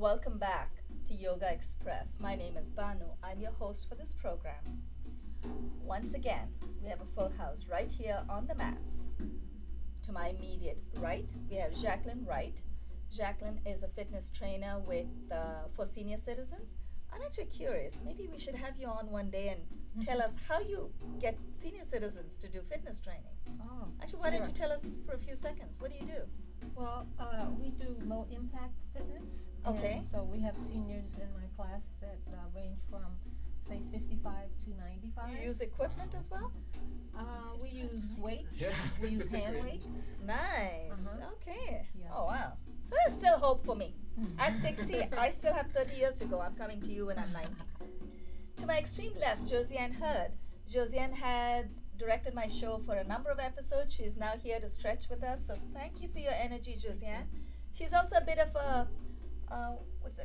Welcome back to Yogaxpress. My name is Banu. I'm your host for this program. Once again, we have a full house right here on the mats. To my immediate right, we have Jacqueline Wright. Jacqueline is a fitness trainer for senior citizens. I'm actually curious, maybe we should have you on one day and tell us how you get senior citizens to do fitness training. Oh, Actually, why don't sure. you tell us for a few seconds? What do you do? Well, we do low impact fitness. Okay. And so we have seniors in my class that range from, say, 55 to 95. You use equipment as well? We use weights. Yeah, We that's use a big hand range. weights. Nice. Uh-huh. Okay. Yeah. Oh, wow. So there's still hope for me. At 60, I still have 30 years to go. I'm coming to you when I'm 90. To my extreme left, Josiane Hurd. Josiane had directed my show for a number of episodes. She's now here to stretch with us. So thank you for your energy, Josiane. She's also a bit of a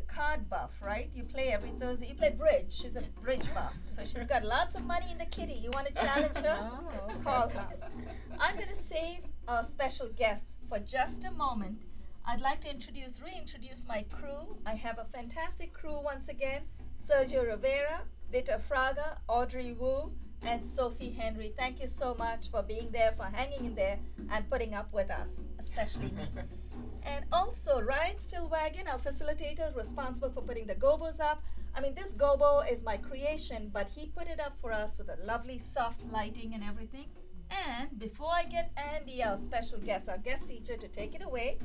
card buff, right? You play every Thursday. You play bridge. She's a bridge buff. So she's got lots of money in the kitty. You want to challenge her? Oh, okay. Call her. I'm going to save our special guest for just a moment. I'd like to reintroduce my crew. I have a fantastic crew once again. Sergio Rivera, Vita Fraga, Audrey Wu, and Sophie Henry. Thank you so much for being there, for hanging in there, and putting up with us, especially me. And also Ryan Stillwagon, our facilitator, responsible for putting the gobos up. I mean, this gobo is my creation, but he put it up for us with a lovely soft lighting and everything. And before I get Andy, our special guest, our guest teacher, to take it away,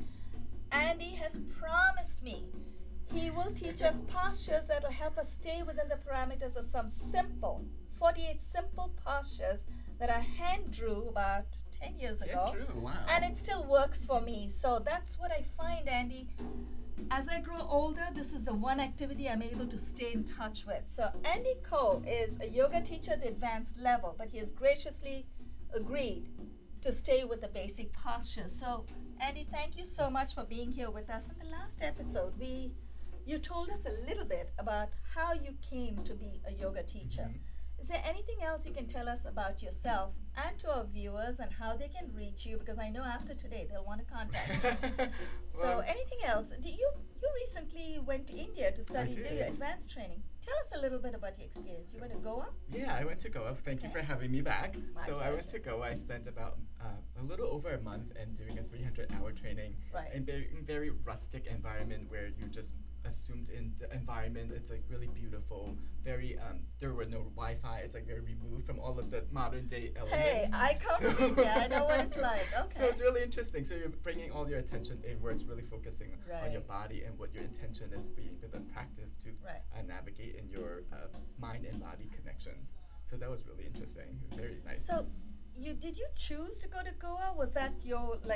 Andy has promised me he will teach us postures that will help us stay within the parameters of some 48 simple postures that I hand drew about 10 years ago. Yeah, true. Wow. And it still works for me. So that's what I find, Andy. As I grow older, this is the one activity I'm able to stay in touch with. So Andy Coe is a yoga teacher at the advanced level, but he has graciously agreed to stay with the basic postures. So Andy, thank you so much for being here with us. In the last episode, you told us a little bit about how you came to be a yoga teacher. Mm-hmm. Is there anything else you can tell us about yourself and to our viewers and how they can reach you? Because I know after today they'll want to contact you. So Well, anything else? You recently went to India to study, do your did. advanced training. Tell us a little bit about your experience. You went to Goa? yeah, I went to Goa. Thank you Okay. for having me back. My So I went pleasure. to Goa. I spent about a little over a month and doing a 300-hour training Right. in very rustic environment where you just assumed in the environment. It's like really beautiful. Very there were no Wi-Fi. It's like very removed from all of the modern day Hey, elements. I come from India. I know what it's like. Okay. So it's really interesting. So you're bringing all your attention inwards, really focusing on your Right. body and what your intention is being with the practice to Right. navigate in your mind and body connections. So that was really interesting. Very nice. So, did you choose to go to Goa? Was that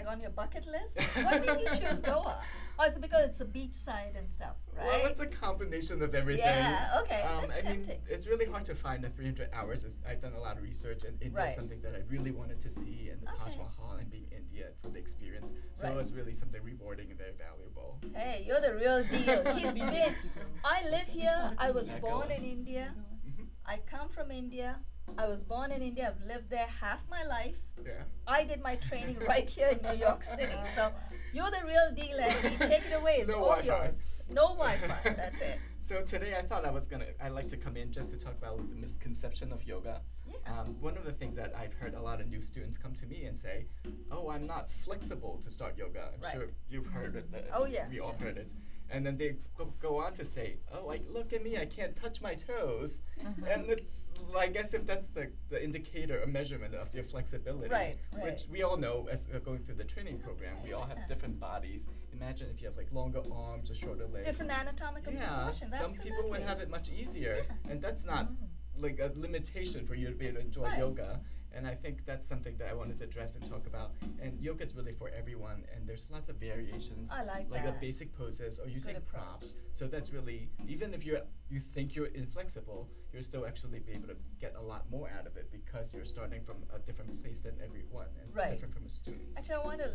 on your bucket list? What made you choose Goa? Or is it because it's a beach side and stuff, right? Well, it's a combination of everything. Yeah, okay, that's I mean, tempting. it's really hard to find the 300 hours. I've done a lot of research, and India Right. is something that I really wanted to see, and the Taj Okay. Mahal and being India for the experience. So Right. it's really something rewarding and very valuable. Hey, you're the real deal. He's been. I live here. I was Yeah, born Goa. in India. Hmm. I come from India. I was born in India. I've lived there half my life. Yeah. I did my training right here in New York City. So you're the real deal, Andy. Take it away. It's No all Wi-Fi. yours. No Wi-Fi. That's it. So today I thought I'd like to come in just to talk about the misconception of yoga. Yeah. One of the things that I've heard a lot of new students come to me and say, oh, I'm not flexible to start yoga. I'm Right. sure you've heard it. Oh, yeah. We all heard it. And then they go on to say, oh, like, look at me, I can't touch my toes. And it's, I guess if that's the indicator or measurement of your flexibility, Right, right. which we all know as going through the training program, we all have Yeah. different bodies. Imagine if you have like longer arms or shorter legs. Different anatomical Yeah, proportions. some people would absolutely. have it much easier, Yeah. and that's not like a limitation for you to be able to enjoy Right. yoga. And I think that's something that I wanted to address and talk about. And yoga is really for everyone, and there's lots of variations, I like the that. basic poses or using approach. props. So that's really, even if you think you're inflexible, you're still actually be able to get a lot more out of it because you're starting from a different place than everyone and Right. different from a student. Actually, I want to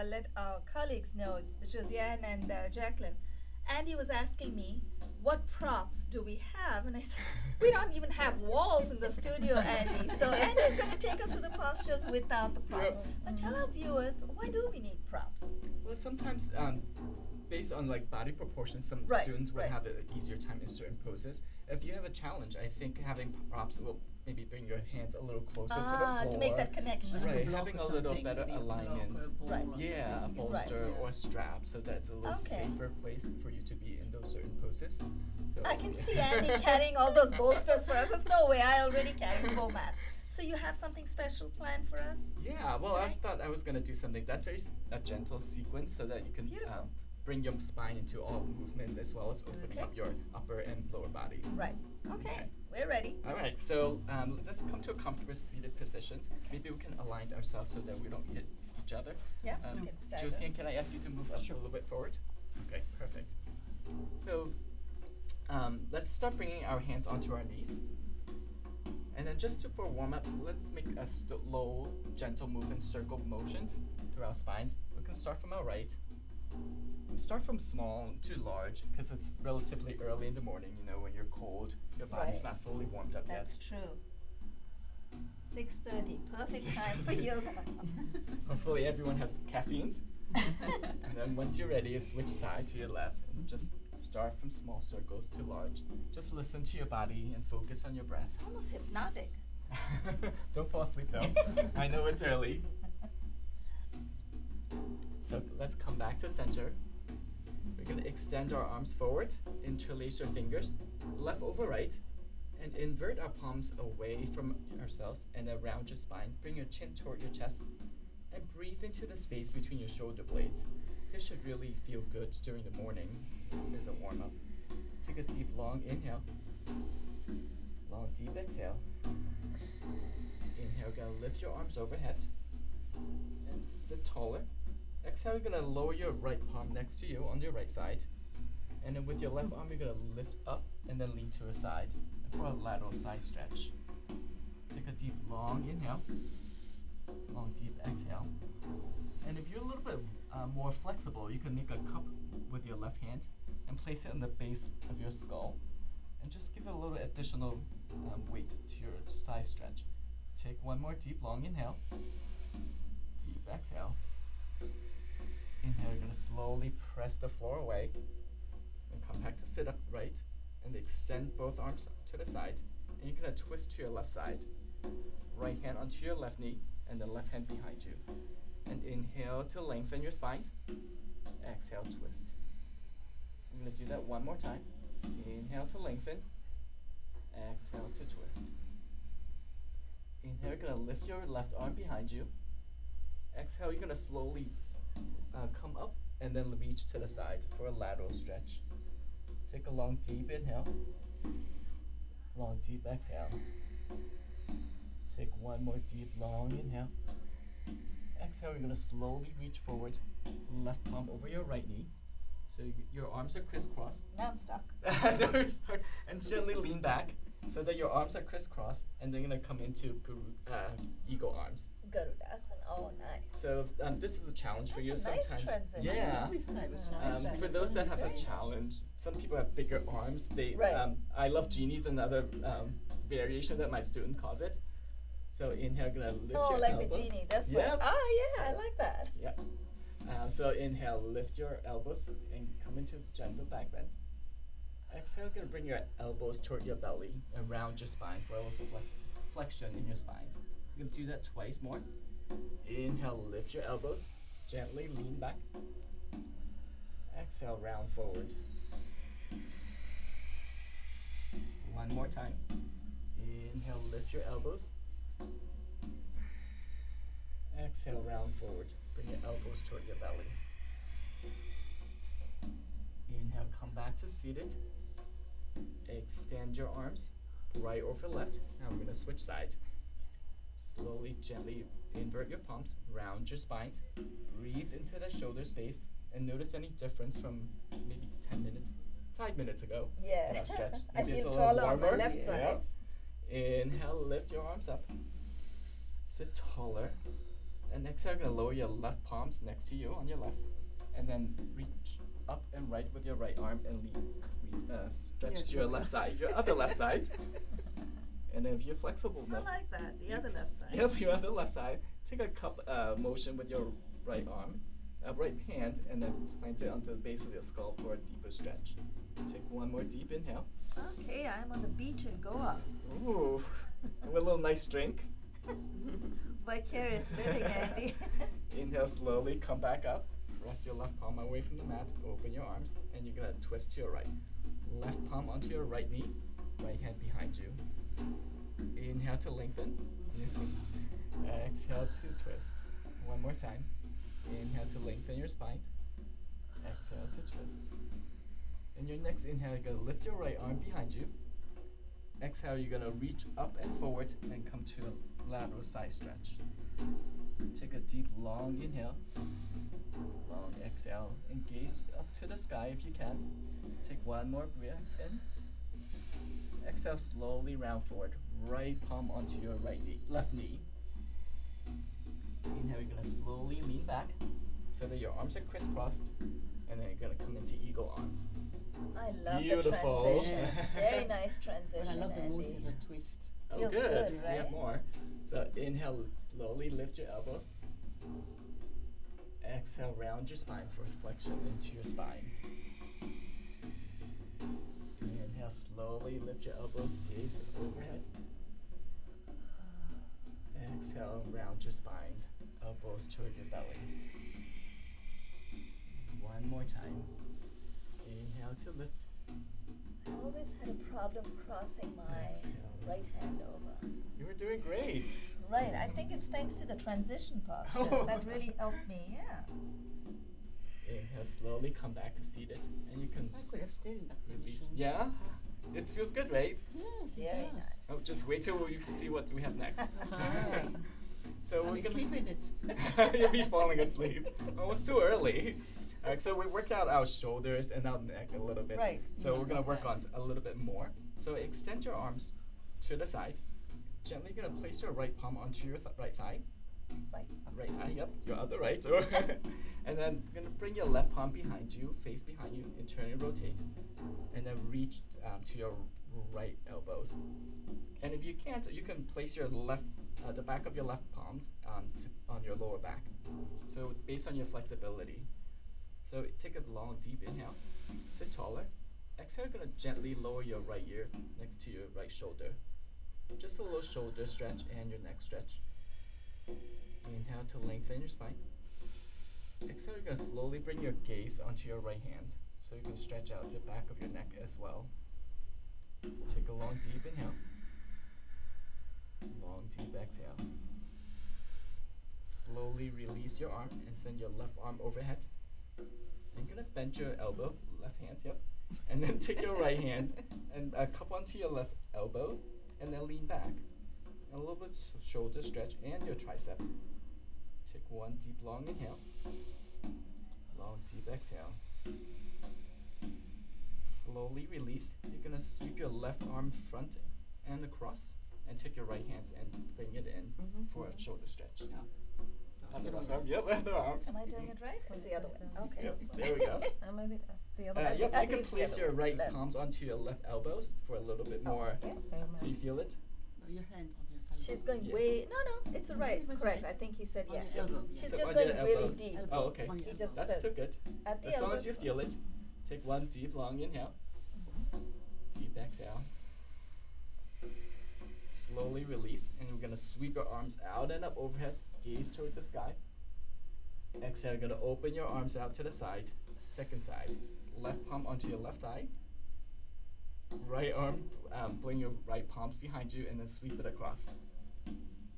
let our colleagues know, Josiane and Jacqueline. Andy was asking me, what props do we have? And I said, we don't even have walls in the studio, Andy. So Andy's going to take us through the postures without the props. Yep. But tell our viewers, why do we need props? Well, sometimes based on like body proportions, some Right, students would right. have an easier time in certain poses. If you have a challenge, I think having props will maybe bring your hands a little closer to the floor. To make that connection. Right, block having or a little something, better maybe a block alignment. or a ball Right. or Yeah, a something, you know. bolster Yeah. or strap, so that's a little Okay. safer place for you to be in those certain poses. So I can see Andy carrying all those bolsters for us. There's no way. I already carry 4 mats. So you have something special planned for us? Yeah, well, I today? thought I was gonna do something that's very a gentle sequence, so that you can Beautiful. bring your spine into all movements as well as opening Okay. up your upper and lower body. Right. Okay. We're ready. All right, so let's come to a comfortable seated position. Maybe we can align ourselves so that we don't hit each other. Yeah. We can stagger. Josiane, can I ask you to move up a little bit forward? Okay, perfect. So let's start bringing our hands onto our knees. And then just for warm up, let's make a slow, gentle movement, circle motions through our spines. We can start from our right. Start from small to large because it's relatively early in the morning, you know, when you're cold, your body's Right. not fully warmed up That's yet. true. 6:30. Perfect time for yoga. Hopefully everyone has caffeine. And then once you're ready, you switch side to your left and just start from small circles to large. Just listen to your body and focus on your breath. Almost hypnotic. Don't fall asleep though. I know it's early. So let's come back to center. We're gonna extend our arms forward, interlace your fingers, left over right, and invert our palms away from ourselves and around your spine. Bring your chin toward your chest and breathe into the space between your shoulder blades. This should really feel good during the morning as a warm up. Take a deep, long inhale. Long, deep exhale. Inhale, you're gonna lift your arms overhead and sit taller. Exhale, you're gonna lower your right palm next to you on your right side. And then with your left arm, you're gonna lift up and then lean to a side for a lateral side stretch. Take a deep, long inhale. Long, deep exhale. And if you're a little bit more flexible, you can make a cup with your left hand and place it on the base of your skull. And just give it a little additional weight to your side stretch. Take one more deep, long inhale. Deep exhale. Inhale, you're gonna slowly press the floor away. And come back to sit upright and extend both arms to the side. And you're gonna twist to your left side. Right hand onto your left knee and the left hand behind you. And inhale to lengthen your spine. Exhale, twist. I'm gonna do that one more time. Inhale to lengthen. Exhale to twist. Inhale, you're gonna lift your left arm behind you. Exhale, you're gonna slowly come up and then reach to the side for a lateral stretch. Take a long, deep inhale. Long, deep exhale. Take one more deep, long inhale. Exhale, you're gonna slowly reach forward, left palm over your right knee. So your arms are crisscrossed. Now I'm stuck. No, you're stuck. And gently lean back so that your arms are crisscrossed, and they're gonna come into eagle arms. Garudasana. Oh, nice. So this is a challenge for you That's a nice sometimes. transition. Yeah. This type of challenge. For those that have a Very nice. challenge, some people have bigger arms. They, Right. I love genies, another variation that my student calls it. So inhale, gonna lift Oh, your like elbows. the genie. That's Yep. what. Ah, yeah, I like that. Yeah. So inhale, lift your elbows and come into gentle back bend. Exhale, gonna bring your elbows toward your belly, around your spine for a little flexion in your spine. You're gonna do that twice more. Inhale, lift your elbows, gently lean back. Exhale, round forward. One more time. Inhale, lift your elbows. Exhale, round forward. Bring your elbows toward your belly. Inhale, come back to seated. Extend your arms, right over left. Now we're gonna switch sides. Slowly, gently invert your palms, round your spine. Breathe into the shoulder space and notice any difference from maybe 10 minutes, 5 minutes ago. Yeah. Now stretch. I Maybe it's feel a little taller on my warmer. left side. Yep. Inhale, lift your arms up. Sit taller. And exhale, you're gonna lower your left palms next to you on your left. And then reach up and right with your right arm and stretch Yeah, to your look. left side, your other left side. And then if you're flexible I enough, like that. The other left side. yep, your other left side, take a cup motion with your right arm right hand and then plant it onto the base of your skull for a deeper stretch. Take one more deep inhale. Okay, I'm on the beach in Goa. Ooh, and with a little nice drink. Vicarious living, Andy. Inhale slowly, come back up. Rest your left palm away from the mat. Open your arms, and you're gonna twist to your right. Left palm onto your right knee, right hand behind you. Inhale to lengthen. Exhale to twist. One more time. Inhale to lengthen your spine. Exhale to twist. In your next inhale, you're gonna lift your right arm behind you. Exhale, you're gonna reach up and forward and come to a lateral side stretch. Take a deep, long inhale. Long exhale. And gaze up to the sky if you can. Take one more breath in. Exhale, slowly round forward. Right palm onto your left knee. Inhale, you're gonna slowly lean back so that your arms are crisscrossed, and then you're gonna come into eagle arms. I love Beautiful. the transition. Yes. Very nice transition, What I love the most is Andy. the twist. Oh, Feels good. good, We have right? more. So inhale, slowly lift your elbows. Exhale, round your spine for flexion into your spine. Inhale, slowly lift your elbows, gaze overhead. Exhale, round your spine, elbows toward your belly. One more time. Inhale to lift. I always had a problem crossing my Exhale. right hand over. You were doing great. Right, I think it's thanks to the transition posture. Oh. That really helped me, yeah. Inhale, slowly come back to seated, and you can I could have stayed in that release. position. Yeah, it feels good, right? Yes, it Very does. nice. Oh, just wait till you see what we have next. Okay. So I'll we're be gonna sleeping it. you'll be falling asleep. Oh, it's too early. Alright, so we worked out our shoulders and our neck a little bit. Right. So we're gonna work on Right. a little bit more. So extend your arms to the side. Gently gonna place your right palm onto your right thigh. Right. Right thigh, yep, your other right. Or and then you're gonna bring your left palm behind you, face behind you, internally rotate, and then reach to your right elbows. And if you can't, you can place your the back of your left palms on your lower back. So based on your flexibility. So take a long, deep inhale. Sit taller. Exhale, you're gonna gently lower your right ear next to your right shoulder. Just a little shoulder stretch and your neck stretch. Inhale to lengthen your spine. Exhale, you're gonna slowly bring your gaze onto your right hand, so you can stretch out the back of your neck as well. Take a long, deep inhale. Long, deep exhale. Slowly release your arm and send your left arm overhead. You're gonna bend your elbow, left hand, yep. And then take your right hand and cup onto your left elbow, and then lean back. A little bit shoulder stretch and your triceps. Take one deep, long inhale. Long, deep exhale. Slowly release. You're gonna sweep your left arm front and across, and take your right hand and bring it in for a shoulder stretch. Yeah. Other arm, yep, other arm. Am I doing it right? Or is the other way? Okay. Yep, there we go. Am I the other way? Yep, I you think can it's the place other your way, right left. palms onto your left elbows for a little bit more, Okay. Okay, so you ma'am. feel it. No, your hand on your elbow. She's going Yeah. way. No, it's No, right. it was Correct. right. I think he said On yeah. your elbow, yeah. She's So just on going your really elbow. deep. Elbow, Oh, okay. on your He elbow. just That's says still good. at the As long as elbows. you feel it. Take one deep, long inhale. Deep exhale. Slowly release, and we're gonna sweep your arms out and up overhead. Gaze toward the sky. Exhale, you're gonna open your arms out to the side. Second side. Left palm onto your left thigh. Right arm, bring your right palms behind you and then sweep it across.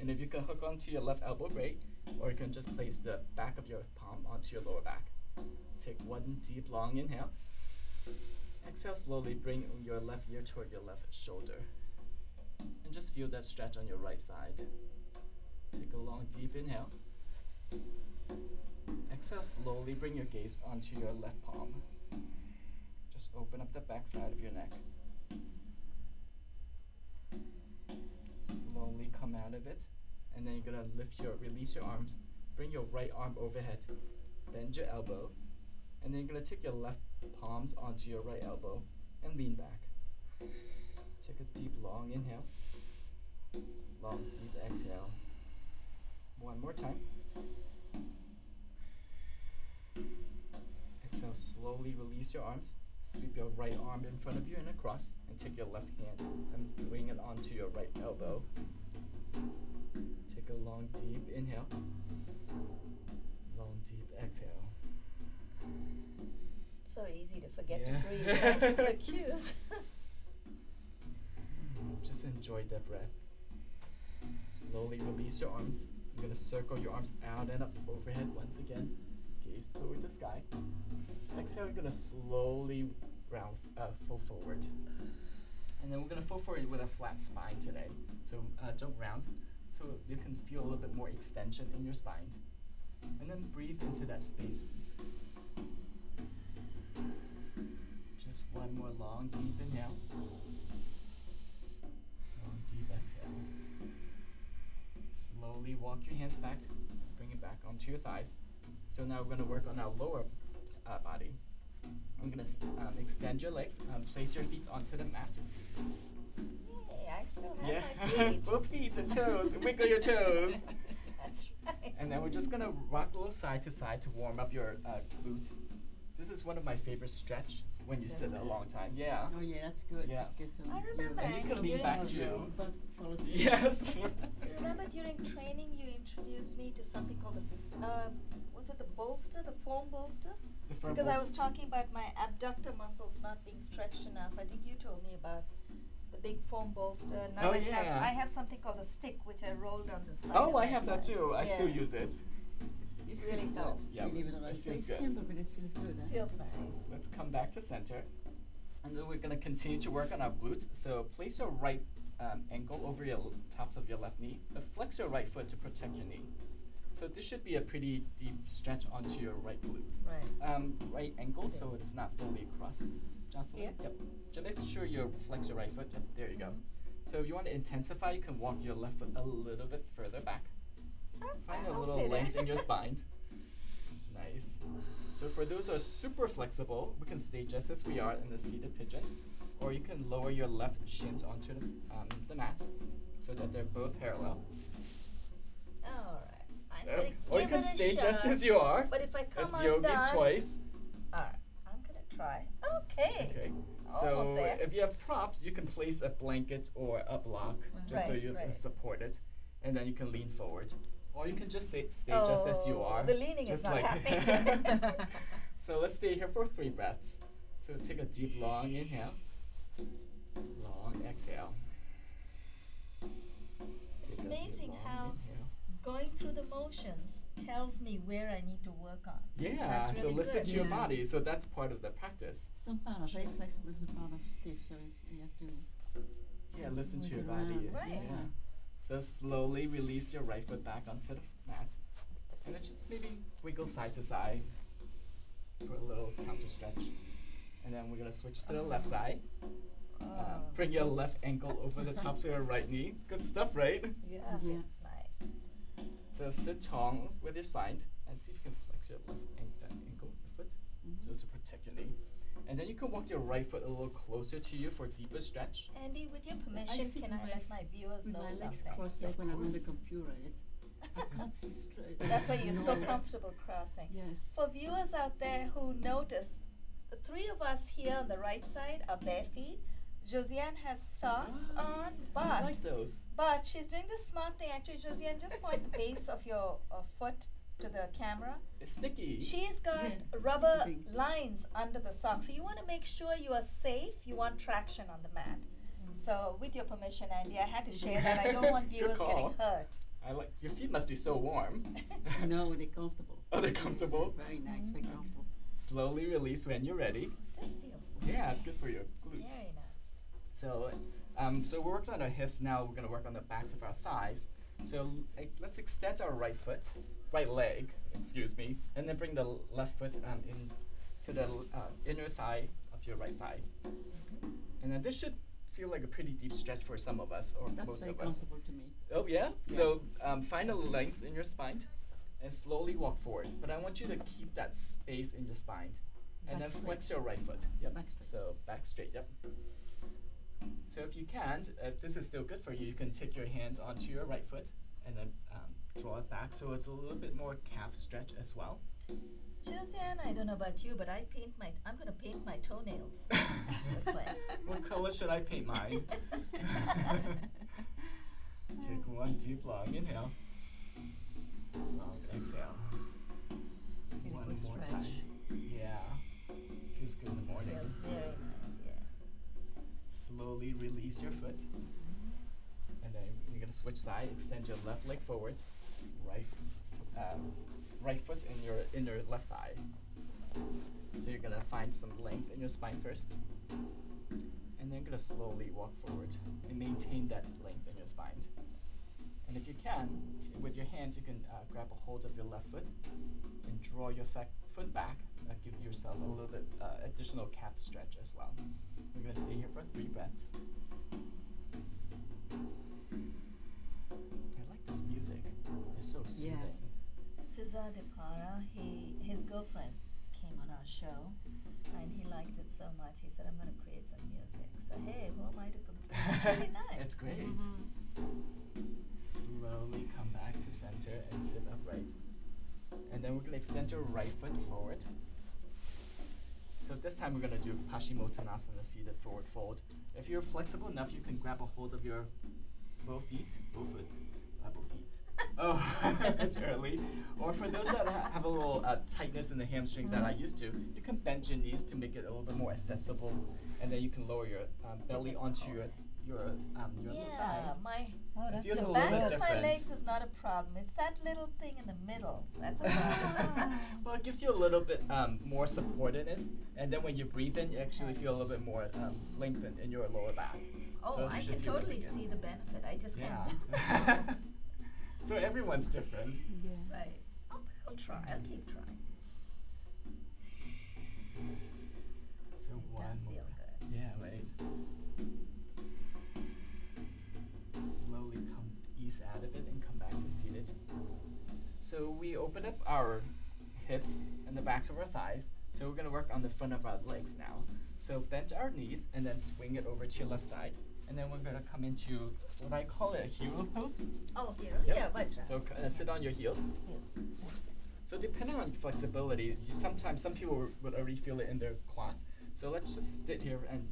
And if you can hook onto your left elbow, great. Or you can just place the back of your palm onto your lower back. Take one deep, long inhale. Exhale, slowly bring your left ear toward your left shoulder. And just feel that stretch on your right side. Take a long, deep inhale. Exhale, slowly bring your gaze onto your left palm. Just open up the back side of your neck. Slowly come out of it. And then you're gonna release your arms. Bring your right arm overhead. Bend your elbow. And then you're gonna take your left palms onto your right elbow and lean back. Take a deep, long inhale. Long, deep exhale. One more time. slowly release your arms. Sweep your right arm in front of you and across, and take your left hand and bring it onto your right elbow. Take a long, deep inhale. Long, deep exhale. So easy to forget Yeah. to breathe. Thank you for the cues. Just enjoy that breath. Slowly release your arms. You're going to circle your arms out and up overhead once again. Gaze toward the sky. Exhale, you're going to slowly fold forward. And then we're going to fold forward with a flat spine today. So don't round. So you can feel a little bit more extension in your spine. And then breathe into that space. Just one more long, deep inhale. Long, deep exhale. Slowly walk your hands back, bring it back onto your thighs. So now we're going to work on our lower body. I'm going to extend your legs, place your feet onto the mat. Yay, I still have my feet. Both feet and toes, wiggle your toes. That's right. And then we're just going to rock a little side to side to warm up your glutes. This is one of my favorite stretch when you sit a long time. Yeah. Oh yeah, that's good. Yeah. Get some I remember And you can actually lean back during- too. But follow suit. Yes. Remember during training you introduced me to something called was it the bolster, the foam bolster? The front Because I bolster. was talking about my abductor muscles not being stretched enough. I think you told me about the big foam bolster. Now Oh, I yeah. have something called a stick which I roll down the side. Oh, of I my have that butt. too. I still Yeah. use it. It really feels helps. good. Yeah, Believe it or not, it it's very feels good. simple, but it feels good. Huh? Feels nice. Let's come back to center. And then we're going to continue to work on our glutes. So place your right ankle over your tops of your left knee. But flex your right foot to protect your knee. So this should be a pretty deep stretch onto your right glutes. Right. Right ankle, so it's not fully across. Jocelyn? Here? Yep. Just make sure you flex your right foot. Yep, there you go. So if you want to intensify, you can walk your left foot a little bit further back. Find a I'll little stay there. length in your spine. Nice. So for those who are super flexible, we can stay just as we are in the seated pigeon, or you can lower your left shins onto the mat so that they're both parallel. All right. I'm gonna Or you give can it a stay just shot. as you are. But if I come That's undone, Yogi's choice. all right, I'm gonna try. Okay. Okay. Almost So there. if you have props, you can place a blanket or a block just so Right, you right. support it, and then you can lean forward. Or you can just stay just as you are. The leaning is just not like happening. So let's stay here for 3 breaths. So take a deep, long inhale. Long exhale. It's Take a amazing long how inhale. going through the motions tells me where I need to work on. Yeah, That's so really listen good. to your Yeah. body. So that's part of the practice. Some part are very flexible, some part are stiff, so it's, you have to. Yeah, listen to your move it body. around. Right. Yeah. So slowly release your right foot back onto the mat. And then just maybe wiggle side to side for a little counter stretch. And then we're going to switch to the left side. Bring your left ankle over the tops of your right knee. Good stuff, right? Yeah, Yeah. that's nice. So sit tall with your spine and see if you can flex your left ankle, your foot, so as to protect your knee. And then you can walk your right foot a little closer to you for a deeper stretch. Andy, with your permission, sit can with I my let my viewers With know my legs something? crossed, like Of when I'm on the course. computer, I can't see straight. That's why you're so No. comfortable crossing. Yes. For viewers out there who notice, the 3 of us here on the right side are bare feet. Josiane has socks on, I like those. but she's doing the smart thing. Actually, Josiane, just point the base of your foot to the camera. It's sticky. She's got Yeah, rubber sticky thing. lines under the socks. So you want to make sure you are safe. You want traction on the mat. So with your permission, Andy, I had to share that. I don't want Good viewers getting call. hurt. I like your feet must be so warm. No, they're comfortable. Are they comfortable? Very nice, very comfortable. Slowly release when you're ready. This feels Yeah, it's good for your nice. glutes. Very nice. So, so we worked on our hips. Now we're gonna work on the backs of our thighs. So let's extend our right leg, excuse me, and then bring the left foot in to the inner thigh of your right thigh. And then this should feel like a pretty deep stretch for some of us, or That's most very of us. comfortable to me. Oh yeah? So find a length in your spine and slowly walk forward. But I want you to keep that space in your spine. And Back then straight. flex your right foot. Yep. Back straight. So back straight, yep. So if you can't, if this is still good for you, you can take your hands onto your right foot and then draw it back so it's a little bit more calf stretch as well. Josiane, I don't know about you, but I'm gonna paint my toenails this way. What color should I paint mine? Take one deep long inhale. Long exhale. Getting One good more stretch. time. Yeah. Feels good in the morning. Feels very nice, yeah. Slowly release your foot. And then you're gonna switch side, extend your left leg forward. Right foot in your left thigh. So you're gonna find some length in your spine first. And then you're gonna slowly walk forward and maintain that length in your spine. And if you can, with your hands, you can grab a hold of your left foot and draw your foot back. Give yourself a little bit additional calf stretch as well. We're gonna stay here for 3 breaths. I like this music. It's so soothing. Cesar de Para, his girlfriend came on our show, and he liked it so much. He said, "I'm going to create some music." So hey, who am I to complain? It's really nice. It's great. Slowly come back to center and sit upright. And then we're going to extend your right foot forward. So this time we're going to do Paschimottanasana, seated forward fold. If you're flexible enough, you can grab a hold of your both feet. Oh, it's early. Or for those that have a little tightness in the hamstrings that I used to, you can bend your knees to make it a little bit more accessible, and then you can lower your belly onto your thighs. Oh, It that feels The a little back bit of my different. legs is not a problem. It's that little thing in the middle. That's a problem. Well, it gives you a little bit more supportedness, and then when you breathe in, you actually feel a little bit more lengthened in your lower back. Oh, So I you should can feel totally really good. see the benefit. I just Yeah. can't. So everyone's different. Yeah. Right. Oh, but I'll try. I'll keep trying. So It one does more. feel good. Yeah, right. Slowly ease out of it and come back to seated. So we open up our hips and the backs of our thighs. So we're gonna work on the front of our legs now. So bend our knees and then swing it over to your left side. And then we're gonna come into what I call it a hero pose. Oh, here. Yep. Yeah, Vajras. So sit on your heels. So depending on flexibility, sometimes some people would already feel it in their quads. So let's just sit here and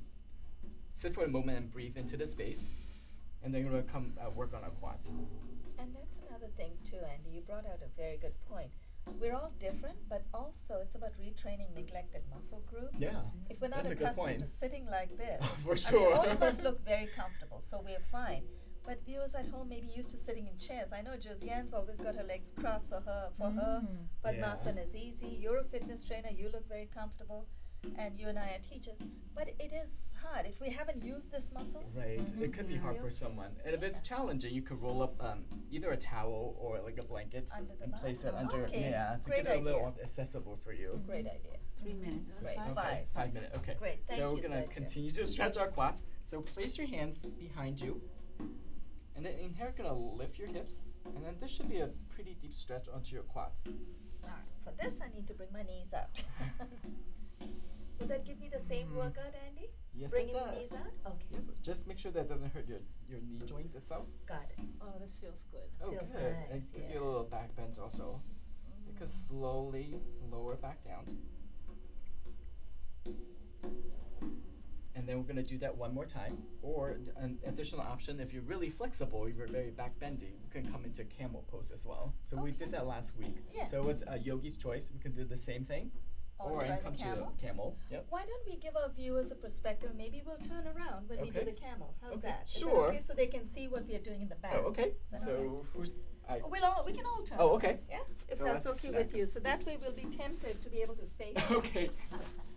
sit for a moment and breathe into the space. And then we're gonna come work on our quads. And that's another thing too, Andy. You brought out a very good point. We're all different, but also it's about retraining neglected muscle groups. Yeah, If we're not that's a good accustomed point. to sitting like this, For I sure. mean, all of us look very comfortable, so we're fine. But viewers at home may be used to sitting in chairs. I know Josiane's always got her legs crossed, so for her, Padmasana is easy. You're a fitness trainer, you look very comfortable, and you and I are teachers. But it is hard if we haven't used this muscle. Right, it could be hard for Feels- someone. And if it's Yeah. challenging, you could roll up either a towel or like a blanket Under the and place it bottom. under, Okay, yeah, to great get it a little idea. accessible for you. Great idea. 3 minutes. Great. Okay, Five. 5 minutes, okay. Great, thank so you, we're gonna Sergio. continue to stretch our quads. So place your hands behind you. And then in here, gonna lift your hips. And then this should be a pretty deep stretch onto your quads. All right. For this, I need to bring my knees out. Would that give me the same workout, Andy? Yes, Bringing it the does. knees out? Okay. Yep, just make sure that doesn't hurt your knee joint itself. Got it. Oh, this feels good. Oh, Feels good. nice, It gives yeah. you a little back bend also. You can slowly lower back down. And then we're going to do that one more time. Or an additional option, if you're really flexible, if you're very back bendy, you can come into camel pose as well. So we did Okay. that last week. Yeah. So it's a yogi's choice. We can do the same thing. Or try and the come camel. to the camel. Yep. Why don't we give our viewers a perspective? Maybe we'll turn around when we do Okay. the camel. How's Okay, that? Is sure. that okay? So they can see what we are doing in the back. Oh, okay. Is that So who's Oh, we can all turn. Oh, okay. Yeah, if So that's let's okay with you. So that way we'll be tempted to be able to face. Okay.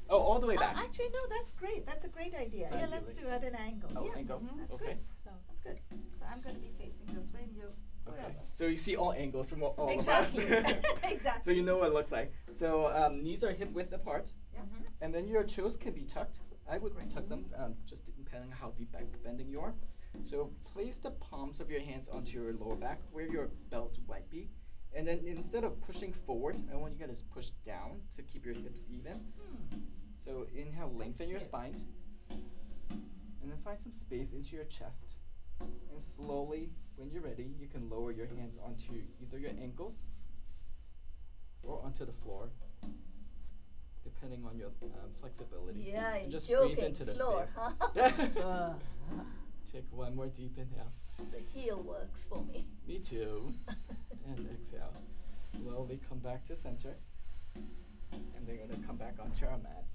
Oh, all the way back. Actually, no, that's great. That's a great idea. Side Yeah, view, let's right? do it at an angle. Oh, Yeah, angle. that's Okay. good. So That's good. So I'm going to be facing this way, and you. Okay. wherever. So you see all angles from all Exactly. of us. Exactly. So you know what it looks like. So knees are hip width apart, Yeah. and then your toes can be tucked. I would tuck them, just depending on how deep back bending you are. So place the palms of your hands onto your lower back, where your belt might be, and then instead of pushing forward, I want you guys to push down to keep your hips even. So inhale, lengthen your cute. spine, and then find some space into your chest. And slowly, when you're ready, you can lower your hands onto either your ankles or onto the floor. depending on your flexibility. Yeah, And you're just joking. breathe into the Floor, space. huh? Take one more deep inhale. The heel works for me. Me too. And exhale. Slowly come back to center. And then gonna come back onto our mat.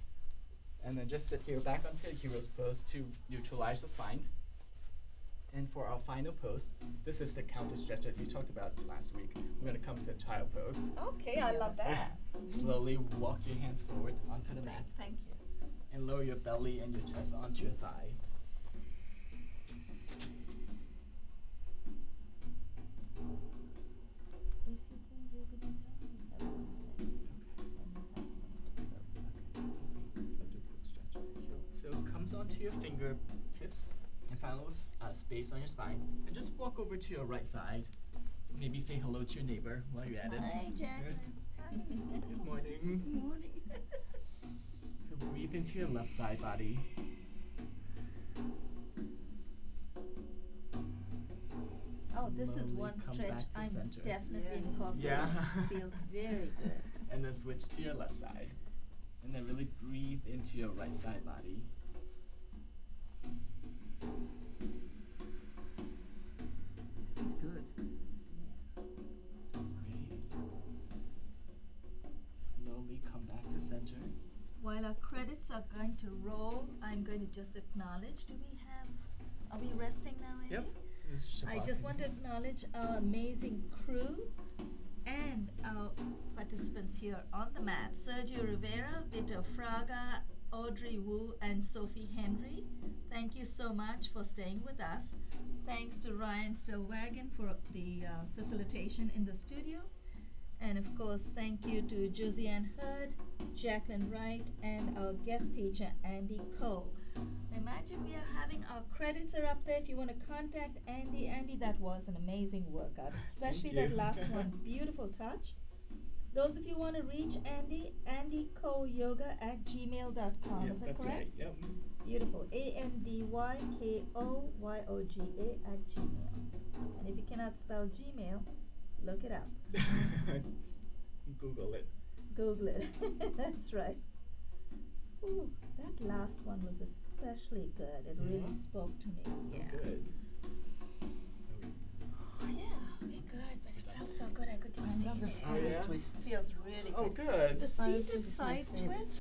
And then just sit here back onto a hero's pose to neutralize the spine. And for our final pose, this is the counter stretch that you talked about last week. We're gonna come to child pose. Okay, I love that. Slowly walk your hands forward onto the mat. Thank you. And lower your belly and your chest onto your thigh. If you do yoga nidra, you have 1 minute. And you have 1 minute to close. I'll do a quick stretch. So it comes onto your fingertips and follows space on your spine. And just walk over to your right side. Maybe say hello to your neighbor while you're at it. Hi, Jacqueline. Good morning. Good morning. So breathe into your left side body. Oh, this is Slowly one come stretch back to I'm center. definitely Yeah, this is incorporating. Yeah. Feels very good. And then switch to your left side. And then really breathe into your right side body. This feels good. Great. Slowly come back to center. While our credits are going to roll, I'm going to just acknowledge. Are we resting now, Andy? Yep. This is I just Shavasana. want to acknowledge our amazing crew and our participants here on the mat. Sergio Rivera, Vito Fraga, Audrey Wu, and Sophie Henry. Thank you so much for staying with us. Thanks to Ryan Stillwagon for the facilitation in the studio. And of course, thank you to Josiane Hurd, Jacqueline Wright, and our guest teacher, Andy Cole. Imagine we are having our credits are up there. If you want to contact Andy, that was an amazing workout, especially that you. last one. Beautiful touch. Those of you who want to reach Andy, andykoyoga@gmail.com. Yep, Is that that's correct? right. Yep. Beautiful. ANDYKOYOGA@gmail. And if you cannot spell Gmail, look it up. Google it. Google it. That's right. Ooh, that last one was especially good. It really Yeah? spoke to me. Yeah. Good. Oh, yeah, we're good, but it felt so good I could just I stay love the there. spinal yeah? twist. Feels really Oh, good. good. The Spinal seated twist is my side favorite. twist